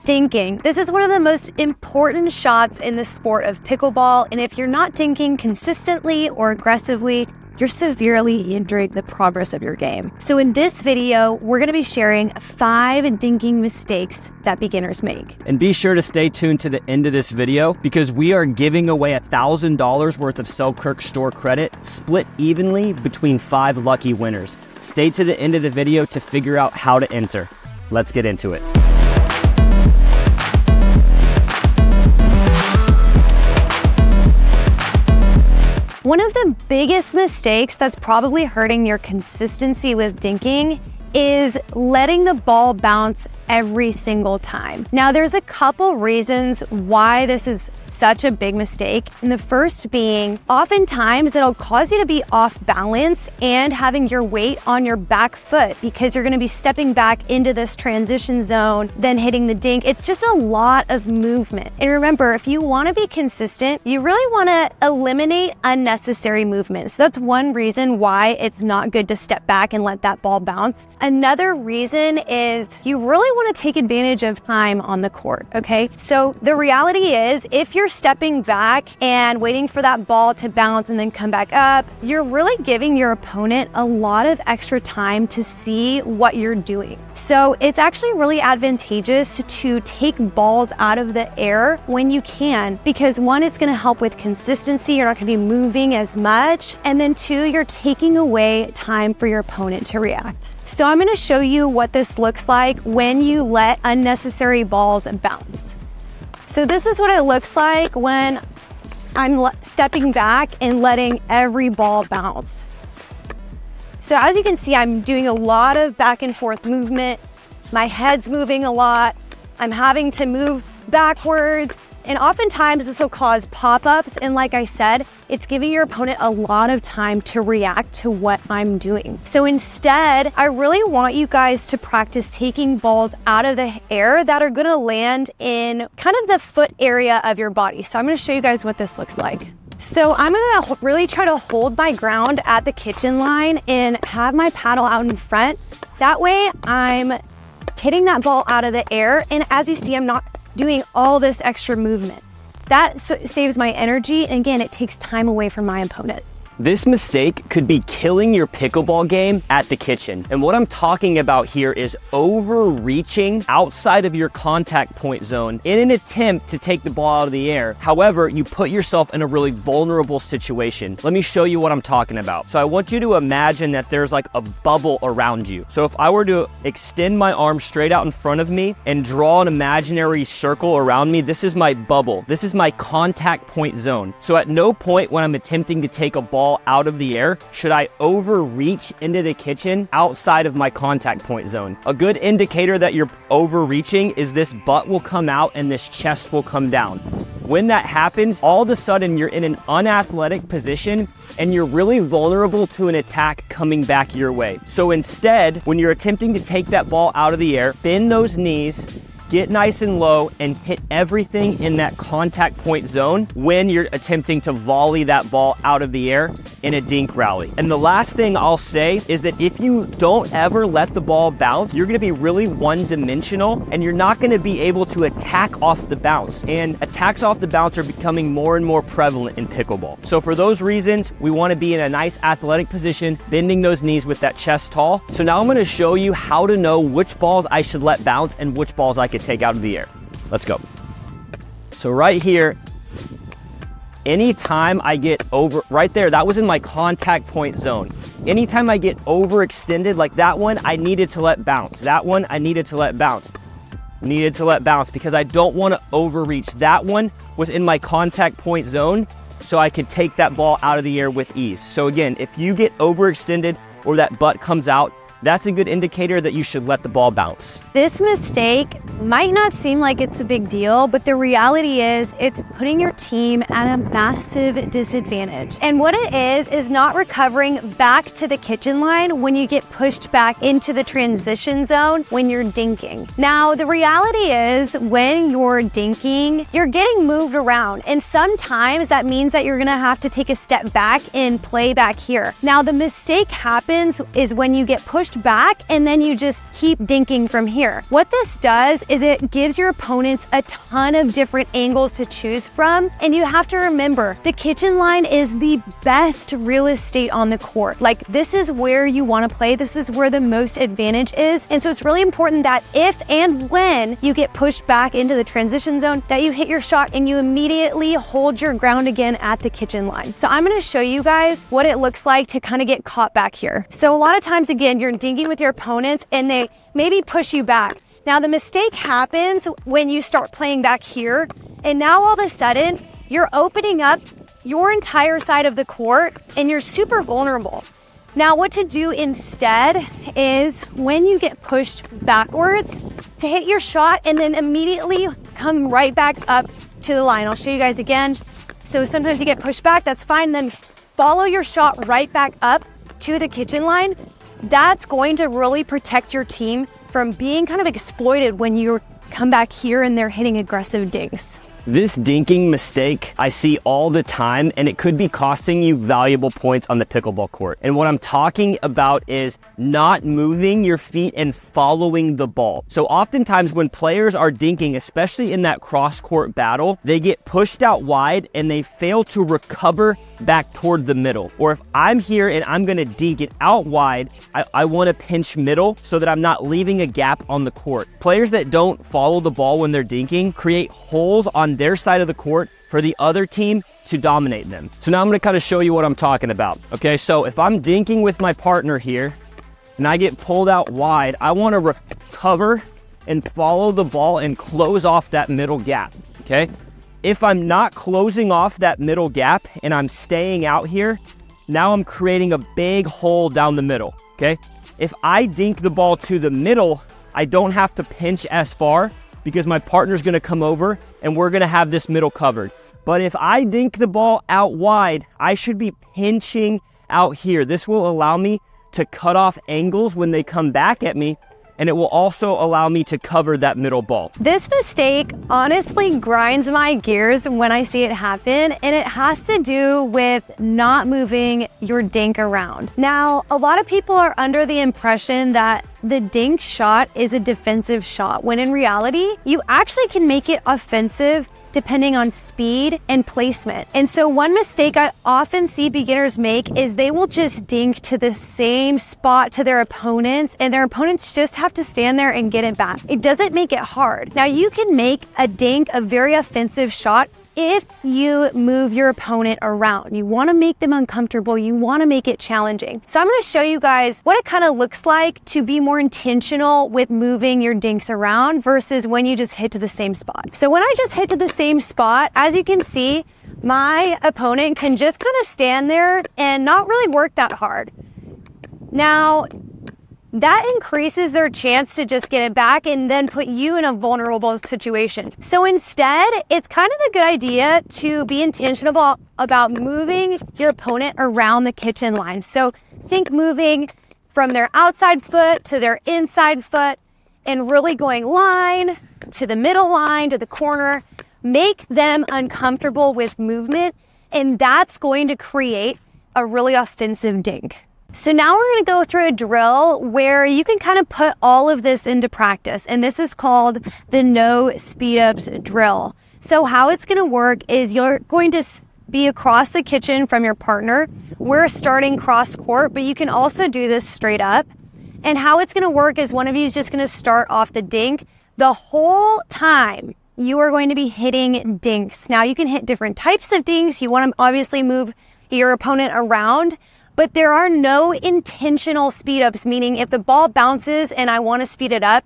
Dinking. This is one of the most important shots in the sport of pickleball, and if you're not dinking consistently or aggressively, you're severely hindering the progress of your game. So in this video, we're gonna be sharing 5 dinking mistakes that beginners make. And be sure to stay tuned to the end of this video because we are giving away $1,000 worth of Selkirk store credit split evenly between 5 lucky winners. Stay to the end of the video to figure out how to enter. Let's get into it. One of the biggest mistakes that's probably hurting your consistency with dinking is letting the ball bounce every single time. Now, there's a couple reasons why this is such a big mistake. And the first being, oftentimes it'll cause you to be off balance and having your weight on your back foot because you're gonna be stepping back into this transition zone, then hitting the dink. It's just a lot of movement. And remember, if you wanna be consistent, you really wanna eliminate unnecessary movement. So that's one reason why it's not good to step back and let that ball bounce. Another reason is you really want to take advantage of time on the court, okay? So the reality is if you're stepping back and waiting for that ball to bounce and then come back up, you're really giving your opponent a lot of extra time to see what you're doing. So it's actually really advantageous to take balls out of the air when you can, because one, it's going to help with consistency. You're not going to be moving as much. And then 2, you're taking away time for your opponent to react. So I'm gonna show you what this looks like when you let unnecessary balls bounce. So this is what it looks like when I'm stepping back and letting every ball bounce. So as you can see, I'm doing a lot of back and forth movement. My head's moving a lot. I'm having to move backwards. And oftentimes this will cause pop-ups. And like I said, it's giving your opponent a lot of time to react to what I'm doing. So instead, I really want you guys to practice taking balls out of the air that are gonna land in kind of the foot area of your body. So I'm gonna show you guys what this looks like. So I'm gonna really try to hold my ground at the kitchen line and have my paddle out in front. That way I'm hitting that ball out of the air. And as you see, I'm not doing all this extra movement. That saves my energy, and again, it takes time away from my opponent. This mistake could be killing your pickleball game at the kitchen. And what I'm talking about here is overreaching outside of your contact point zone in an attempt to take the ball out of the air. However, you put yourself in a really vulnerable situation. Let me show you what I'm talking about. So I want you to imagine that there's like a bubble around you. So if I were to extend my arm straight out in front of me and draw an imaginary circle around me, this is my bubble. This is my contact point zone. So at no point when I'm attempting to take a ball out of the air should I overreach into the kitchen outside of my contact point zone. A good indicator that you're overreaching is this butt will come out and this chest will come down. When that happens, all of a sudden you're in an unathletic position and you're really vulnerable to an attack coming back your way. So instead, when you're attempting to take that ball out of the air, bend those knees, get nice and low, and hit everything in that contact point zone when you're attempting to volley that ball out of the air in a dink rally. And the last thing I'll say is that if you don't ever let the ball bounce, you're gonna be really one-dimensional and you're not gonna be able to attack off the bounce. And attacks off the bounce are becoming more and more prevalent in pickleball. So for those reasons, we wanna be in a nice athletic position, bending those knees with that chest tall. So now I'm gonna show you how to know which balls I should let bounce and which balls I could take out of the air. Let's go. So right here, anytime I get over, right there, that was in my contact point zone. Anytime I get overextended like that one, I needed to let bounce. That one, I needed to let bounce. Needed to let bounce because I don't want to overreach. That one was in my contact point zone, so I could take that ball out of the air with ease. So again, if you get overextended or that butt comes out, that's a good indicator that you should let the ball bounce. This mistake might not seem like it's a big deal, but the reality is it's putting your team at a massive disadvantage. And what it is not recovering back to the kitchen line when you get pushed back into the transition zone when you're dinking. Now, the reality is when you're dinking, you're getting moved around. And sometimes that means that you're gonna have to take a step back and play back here. Now, the mistake happens is when you get pushed pushed back and then you just keep dinking from here. What this does is it gives your opponents a ton of different angles to choose from. And you have to remember, the kitchen line is the best real estate on the court. Like, this is where you want to play. This is where the most advantage is. And so it's really important that if and when you get pushed back into the transition zone, that you hit your shot and you immediately hold your ground again at the kitchen line. So I'm going to show you guys what it looks like to kind of get caught back here. So a lot of times, again, you're dinking with your opponents and they maybe push you back. Now the mistake happens when you start playing back here, and now all of a sudden you're opening up your entire side of the court and you're super vulnerable. Now what to do instead is when you get pushed backwards, to hit your shot and then immediately come right back up to the line. I'll show you guys again. So sometimes you get pushed back, that's fine. Then follow your shot right back up to the kitchen line. That's going to really protect your team from being kind of exploited when you come back here and they're hitting aggressive dinks. This dinking mistake I see all the time, and it could be costing you valuable points on the pickleball court. And what I'm talking about is not moving your feet and following the ball. So oftentimes when players are dinking, especially in that cross-court battle, they get pushed out wide and they fail to recover back toward the middle. Or if I'm here and I'm gonna dink it out wide, I wanna pinch middle so that I'm not leaving a gap on the court. Players that don't follow the ball when they're dinking create holes on their side of the court for the other team to dominate them. So now I'm gonna kind of show you what I'm talking about. Okay, so if I'm dinking with my partner here and I get pulled out wide, I wanna recover and follow the ball and close off that middle gap, okay? If I'm not closing off that middle gap and I'm staying out here, now I'm creating a big hole down the middle, okay? If I dink the ball to the middle, I don't have to pinch as far because my partner's gonna come over and we're gonna have this middle covered. But if I dink the ball out wide, I should be pinching out here. This will allow me to cut off angles when they come back at me, and it will also allow me to cover that middle ball. This mistake honestly grinds my gears when I see it happen, and it has to do with not moving your dink around. Now, a lot of people are under the impression that the dink shot is a defensive shot, when in reality, you actually can make it offensive depending on speed and placement. And so one mistake I often see beginners make is they will just dink to the same spot to their opponents, and their opponents just have to stand there and get it back. It doesn't make it hard. Now you can make a dink a very offensive shot if you move your opponent around. You wanna make them uncomfortable, you wanna make it challenging. So I'm gonna show you guys what it kind of looks like to be more intentional with moving your dinks around versus when you just hit to the same spot. So when I just hit to the same spot, as you can see, my opponent can just kind of stand there and not really work that hard. Now, that increases their chance to just get it back and then put you in a vulnerable situation. So instead, it's kind of a good idea to be intentional about moving your opponent around the kitchen line. So think moving from their outside foot to their inside foot and really going line to the middle line to the corner. Make them uncomfortable with movement, and that's going to create a really offensive dink. So now we're going to go through a drill where you can kind of put all of this into practice, and this is called the no speed ups drill. So how it's going to work is you're going to be across the kitchen from your partner. We're starting cross court, but you can also do this straight up. And how it's going to work is one of you is just going to start off the dink. The whole time you are going to be hitting dinks. Now you can hit different types of dinks. You want to obviously move your opponent around, but there are no intentional speed ups, meaning if the ball bounces and I want to speed it up,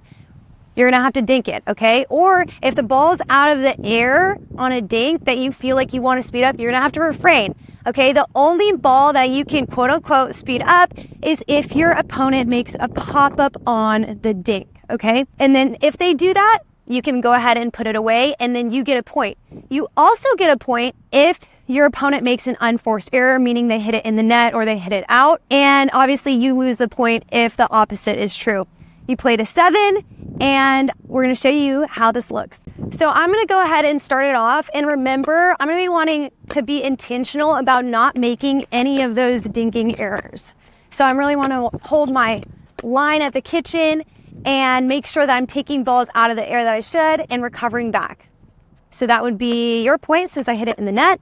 you're gonna have to dink it, okay? Or if the ball's out of the air on a dink that you feel like you want to speed up, you're gonna have to refrain, okay? The only ball that you can quote unquote speed up is if your opponent makes a pop up on the dink, okay? And then if they do that, you can go ahead and put it away, and then you get a point. You also get a point if your opponent makes an unforced error, meaning they hit it in the net or they hit it out. And obviously you lose the point if the opposite is true. You played a 7, and we're gonna show you how this looks. So I'm gonna go ahead and start it off. And remember, I'm gonna be wanting to be intentional about not making any of those dinking errors. So I really wanna hold my line at the kitchen and make sure that I'm taking balls out of the air that I should and recovering back. So that would be your point since I hit it in the net.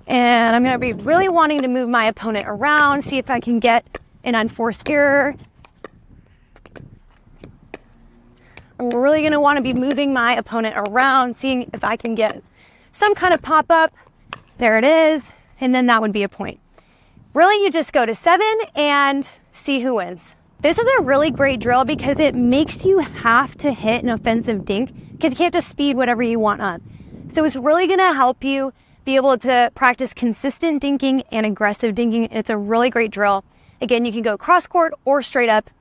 And I'm gonna be really wanting to move my opponent around, see if I can get an unforced error. I'm really gonna wanna be moving my opponent around, seeing if I can get some kind of pop-up. There it is, and then that would be a point. Really, you just go to 7 and see who wins. This is a really great drill because it makes you have to hit an offensive dink because you can't just speed whatever you want up. So it's really gonna help you be able to practice consistent dinking and aggressive dinking. It's a really great drill. Again, you can go cross court or straight up.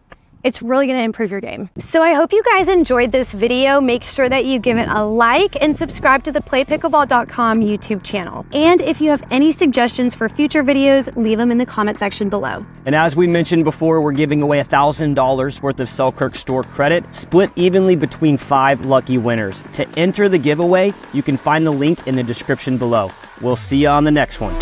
It's really gonna improve your game. So I hope you guys enjoyed this video. Make sure that you give it a like and subscribe to the PlayPickleball.com YouTube channel. And if you have any suggestions for future videos, leave them in the comment section below. And as we mentioned before, we're giving away $1,000 worth of Selkirk store credit, split evenly between 5 lucky winners. To enter the giveaway, you can find the link in the description below. We'll see you on the next one.